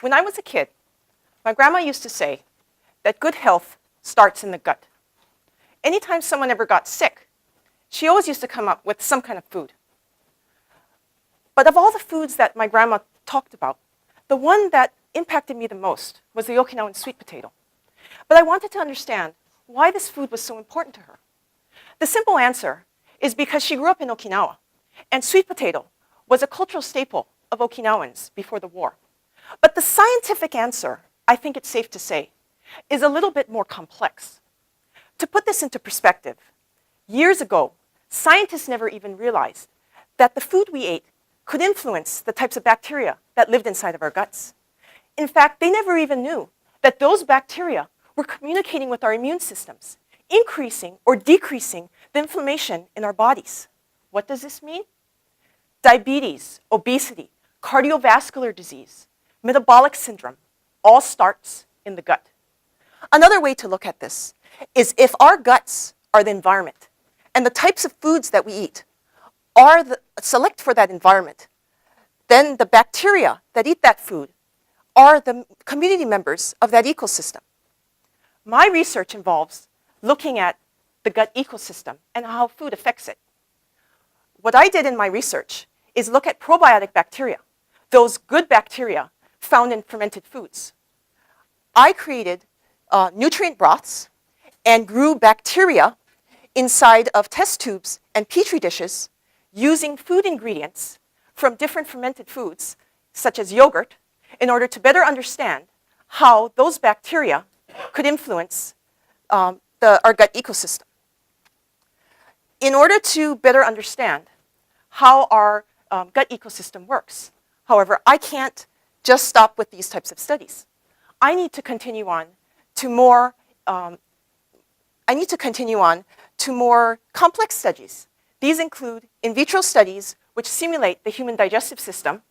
When I was a kid, my grandma used to say that good health starts in the gut. Anytime someone ever got sick, she always used to come up with some kind of food. But of all the foods that my grandma talked about, the one that impacted me the most was the Okinawan sweet potato. But I wanted to understand why this food was so important to her. The simple answer is because she grew up in Okinawa, and sweet potato was a cultural staple of Okinawans before the war. But the scientific answer, I think it's safe to say, is a little bit more complex. To put this into perspective, years ago, scientists never even realized that the food we ate could influence the types of bacteria that lived inside of our guts. In fact, they never even knew that those bacteria were communicating with our immune systems, increasing or decreasing the inflammation in our bodies. What does this mean? Diabetes, obesity, cardiovascular disease, metabolic syndrome, all starts in the gut. Another way to look at this is if our guts are the environment and the types of foods that we eat are select for that environment, then the bacteria that eat that food are the community members of that ecosystem. My research involves looking at the gut ecosystem and how food affects it. What I did in my research is look at probiotic bacteria, those good bacteria found in fermented foods. I created nutrient broths and grew bacteria inside of test tubes and petri dishes using food ingredients from different fermented foods, such as yogurt, in order to better understand how those bacteria could influence our gut ecosystem. In order to better understand how our gut ecosystem works, however, I can't just stop with these types of studies. I need to continue on to more complex studies. These include in vitro studies which simulate the human digestive system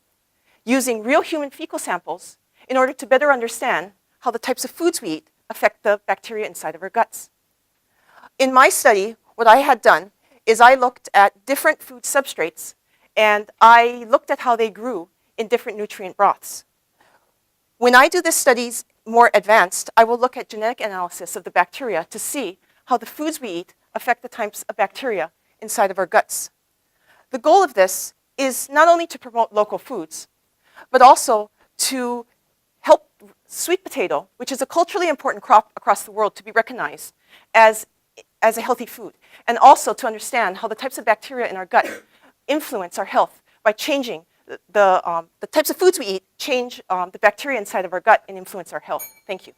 using real human fecal samples in order to better understand how the types of foods we eat affect the bacteria inside of our guts. In my study, what I had done is I looked at different food substrates and I looked at how they grew in different nutrient broths. When I do the studies more advanced, I will look at genetic analysis of the bacteria to see how the foods we eat affect the types of bacteria inside of our guts. The goal of this is not only to promote local foods, but also to help sweet potato, which is a culturally important crop across the world, to be recognized as a healthy food, and also to understand how the types of bacteria in our gut influence our health by changing the types of foods we eat, change the bacteria inside of our gut and influence our health. Thank you.